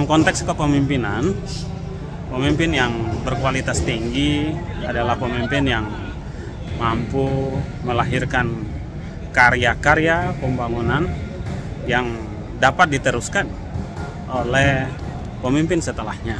Dalam konteks kepemimpinan, pemimpin yang berkualitas tinggi adalah pemimpin yang mampu melahirkan karya-karya pembangunan yang dapat diteruskan oleh pemimpin setelahnya.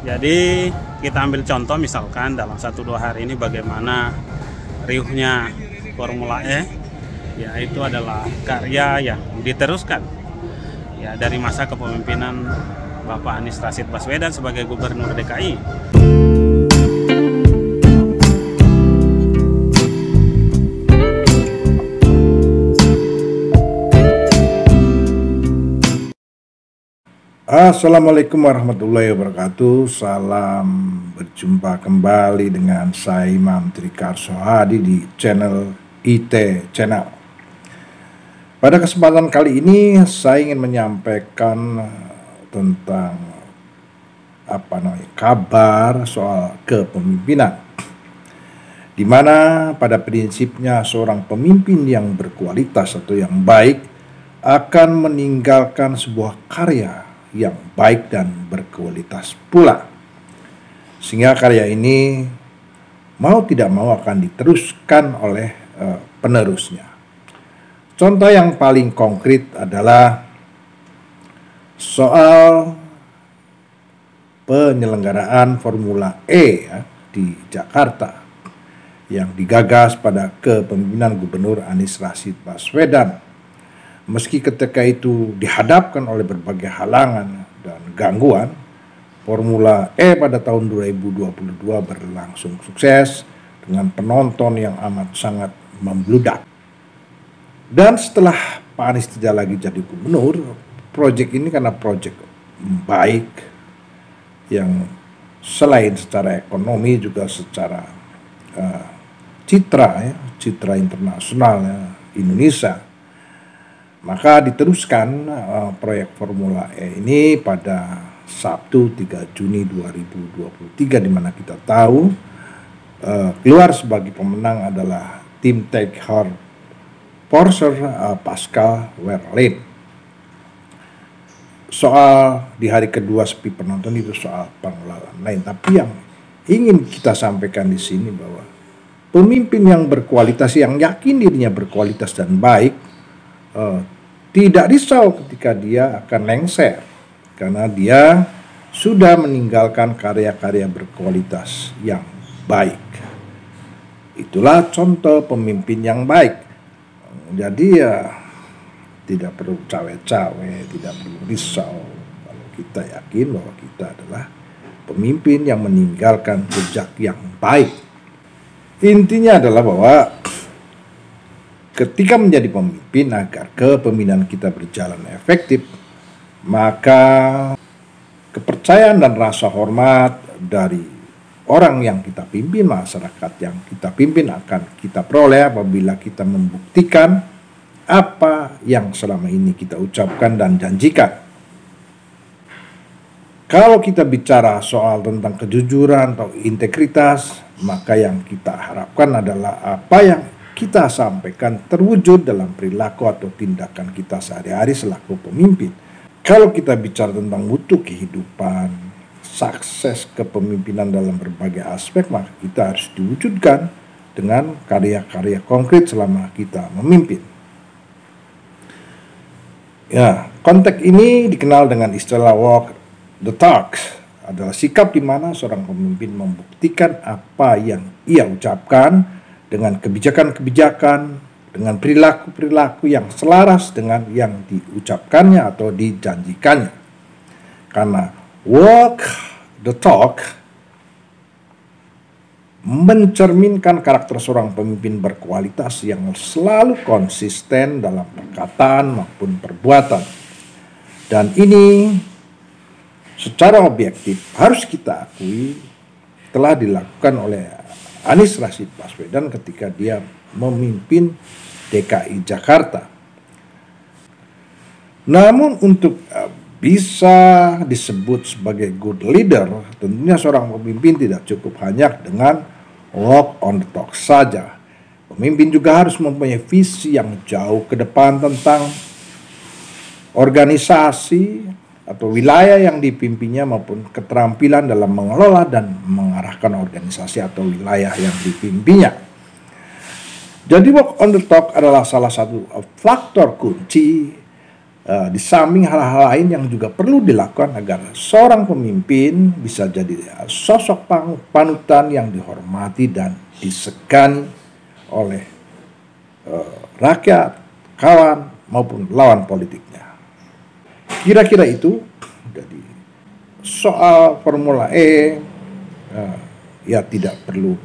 Jadi kita ambil contoh misalkan dalam 1-2 hari ini bagaimana riuhnya Formula E, yaitu adalah karya yang diteruskan ya dari masa kepemimpinan Bapak Anies Rashid Baswedan sebagai Gubernur DKI. Assalamualaikum warahmatullahi wabarakatuh. Salam berjumpa kembali dengan saya Imam Trikarso Hadi di channel IT Channel. Pada kesempatan kali ini saya ingin menyampaikan tentang kabar soal kepemimpinan, di mana pada prinsipnya seorang pemimpin yang berkualitas atau yang baik akan meninggalkan sebuah karya yang baik dan berkualitas pula, sehingga karya ini mau tidak mau akan diteruskan oleh penerusnya. Contoh yang paling konkret adalah soal penyelenggaraan Formula E di Jakarta yang digagas pada kepemimpinan Gubernur Anies Rashid Baswedan. Meski ketika itu dihadapkan oleh berbagai halangan dan gangguan, Formula E pada tahun 2022 berlangsung sukses dengan penonton yang amat sangat membludak. Dan setelah Pak Anies tidak lagi jadi gubernur, proyek ini karena proyek baik yang selain secara ekonomi juga secara citra internasional Indonesia, maka diteruskan proyek Formula E ini pada Sabtu 3 Juni 2023, di mana kita tahu keluar sebagai pemenang adalah tim Tag Heuer Porsche Pascal Wehrlein. Soal di hari kedua sepi penonton itu soal pengelolaan lain, tapi yang ingin kita sampaikan di sini bahwa pemimpin yang berkualitas, yang yakin dirinya berkualitas dan baik, tidak risau ketika dia akan lengser, karena dia sudah meninggalkan karya-karya berkualitas yang baik. Itulah contoh pemimpin yang baik. Jadi ya tidak perlu cawe-cawe, tidak perlu risau kalau kita yakin bahwa kita adalah pemimpin yang meninggalkan jejak yang baik. Intinya adalah bahwa ketika menjadi pemimpin, agar kepemimpinan kita berjalan efektif, maka kepercayaan dan rasa hormat dari orang yang kita pimpin, masyarakat yang kita pimpin akan kita peroleh apabila kita membuktikan apa yang selama ini kita ucapkan dan janjikan. Kalau kita bicara soal tentang kejujuran atau integritas, maka yang kita harapkan adalah apa yang kita sampaikan terwujud dalam perilaku atau tindakan kita sehari-hari selaku pemimpin. Kalau kita bicara tentang mutu kehidupan, sukses kepemimpinan dalam berbagai aspek, maka kita harus diwujudkan dengan karya-karya konkret selama kita memimpin. Ya, konteks ini dikenal dengan istilah walk the talk, adalah sikap di mana seorang pemimpin membuktikan apa yang ia ucapkan dengan kebijakan-kebijakan, dengan perilaku-perilaku yang selaras dengan yang diucapkannya atau dijanjikannya. Karena walk the talk mencerminkan karakter seorang pemimpin berkualitas yang selalu konsisten dalam perkataan maupun perbuatan. Dan ini secara objektif harus kita akui telah dilakukan oleh Anies Rashid Baswedan ketika dia memimpin DKI Jakarta. Namun untuk bisa disebut sebagai good leader, tentunya seorang pemimpin tidak cukup hanya dengan walk on the talk saja. Pemimpin juga harus mempunyai visi yang jauh ke depan tentang organisasi, atau wilayah yang dipimpinnya maupun keterampilan dalam mengelola dan mengarahkan organisasi atau wilayah yang dipimpinnya. Jadi walk on the talk adalah salah satu faktor kunci di samping hal-hal lain yang juga perlu dilakukan agar seorang pemimpin bisa jadi sosok panutan yang dihormati dan disegani oleh rakyat, kawan maupun lawan politiknya. Kira-kira itu. Jadi soal Formula E ya tidak perlu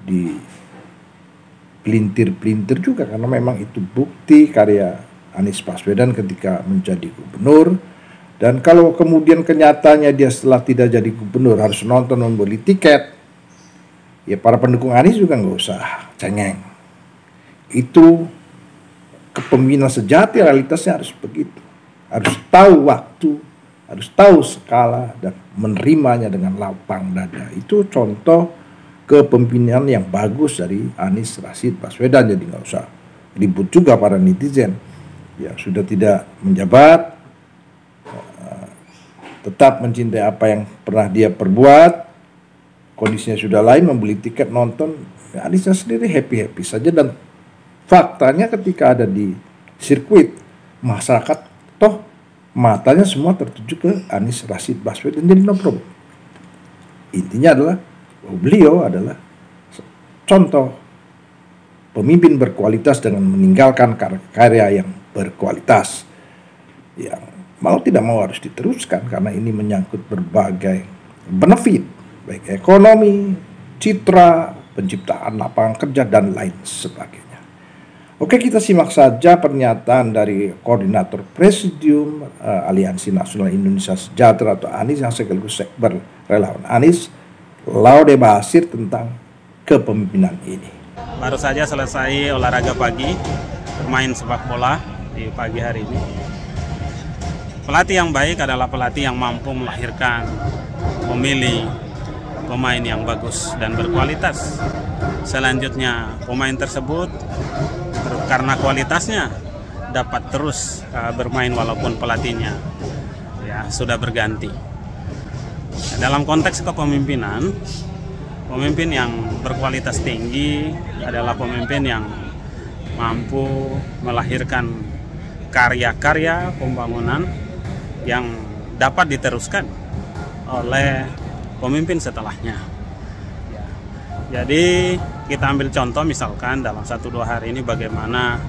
dipelintir-pelintir juga, karena memang itu bukti karya Anies Baswedan ketika menjadi gubernur. Dan kalau kemudian kenyataannya dia setelah tidak jadi gubernur harus nonton membeli tiket, ya para pendukung Anies juga nggak usah cengeng. Itu kepemimpinan sejati, realitasnya harus begitu. Harus tahu waktu, harus tahu skala, dan menerimanya dengan lapang dada. Itu contoh kepemimpinan yang bagus dari Anies Rashid Baswedan. Jadi nggak usah ribut juga para netizen. Ya sudah tidak menjabat, tetap mencintai apa yang pernah dia perbuat, kondisinya sudah lain, membeli tiket nonton, ya Aniesnya sendiri happy-happy saja. Dan faktanya ketika ada di sirkuit, masyarakat toh matanya semua tertuju ke Anies Rashid Baswedan, jadi no problem. Intinya adalah beliau adalah contoh pemimpin berkualitas dengan meninggalkan karya yang berkualitas, yang mau tidak mau harus diteruskan karena ini menyangkut berbagai benefit, baik ekonomi, citra, penciptaan lapangan kerja, dan lain sebagainya. Oke, kita simak saja pernyataan dari Koordinator Presidium Aliansi Nasional Indonesia Sejahtera atau ANIS yang sekaligus sekber relawan ANIS, Laude Basir, tentang kepemimpinan ini. Baru saja selesai olahraga pagi, bermain sepak bola di pagi hari ini. Pelatih yang baik adalah pelatih yang mampu melahirkan, memilih pemain yang bagus dan berkualitas. Selanjutnya pemain tersebut karena kualitasnya dapat terus bermain walaupun pelatihnya ya sudah berganti. Dalam konteks kepemimpinan, pemimpin yang berkualitas tinggi adalah pemimpin yang mampu melahirkan karya-karya pembangunan yang dapat diteruskan oleh pemimpin setelahnya. Ya. Jadi kita ambil contoh misalkan dalam 1-2 hari ini bagaimana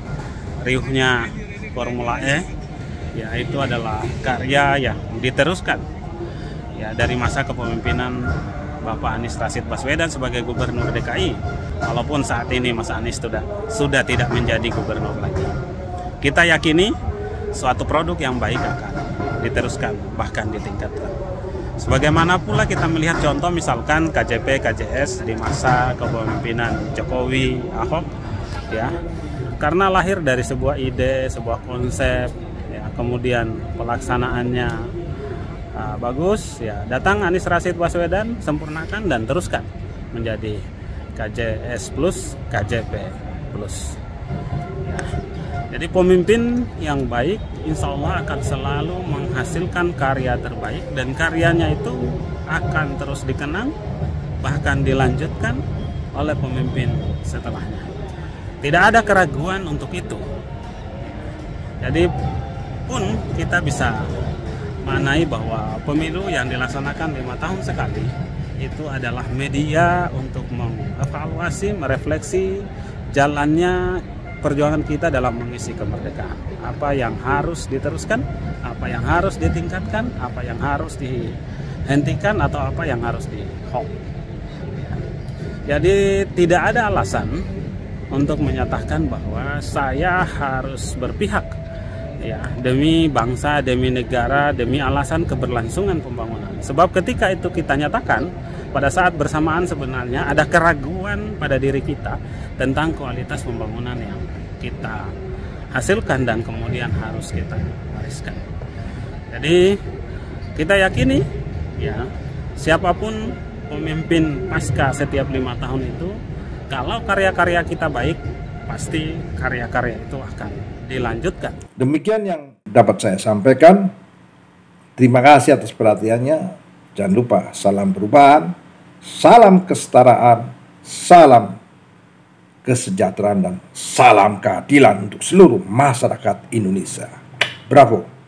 riuhnya Formula E, ya itu adalah karya yang diteruskan ya dari masa kepemimpinan Bapak Anies Rashid Baswedan sebagai Gubernur DKI, walaupun saat ini Mas Anies sudah tidak menjadi gubernur lagi. Kita yakini suatu produk yang baik akan diteruskan bahkan ditingkatkan. Sebagaimana pula kita melihat contoh misalkan KJP, KJS di masa kepemimpinan Jokowi, Ahok, ya, karena lahir dari sebuah ide, sebuah konsep, ya, kemudian pelaksanaannya bagus, ya, datang Anies Rashid Baswedan, sempurnakan dan teruskan menjadi KJS plus, KJP plus. Ya. Jadi pemimpin yang baik insya Allah akan selalu menghasilkan karya terbaik, dan karyanya itu akan terus dikenang bahkan dilanjutkan oleh pemimpin setelahnya. Tidak ada keraguan untuk itu. Jadi pun kita bisa maknai bahwa pemilu yang dilaksanakan 5 tahun sekali itu adalah media untuk mengevaluasi, merefleksi jalannya perjuangan kita dalam mengisi kemerdekaan. Apa yang harus diteruskan, apa yang harus ditingkatkan, apa yang harus dihentikan, atau apa yang harus di-halt. Jadi tidak ada alasan untuk menyatakan bahwa saya harus berpihak ya demi bangsa, demi negara, demi alasan keberlangsungan pembangunan. Sebab ketika itu kita nyatakan, pada saat bersamaan sebenarnya ada keraguan pada diri kita tentang kualitas pembangunan yang kita hasilkan dan kemudian harus kita wariskan. Jadi kita yakini ya siapapun pemimpin pasca setiap 5 tahun itu, kalau karya-karya kita baik, pasti karya-karya itu akan dilanjutkan. Demikian yang dapat saya sampaikan. Terima kasih atas perhatiannya. Jangan lupa salam perubahan, salam kesetaraan, salam kesejahteraan, dan salam keadilan untuk seluruh masyarakat Indonesia. Bravo.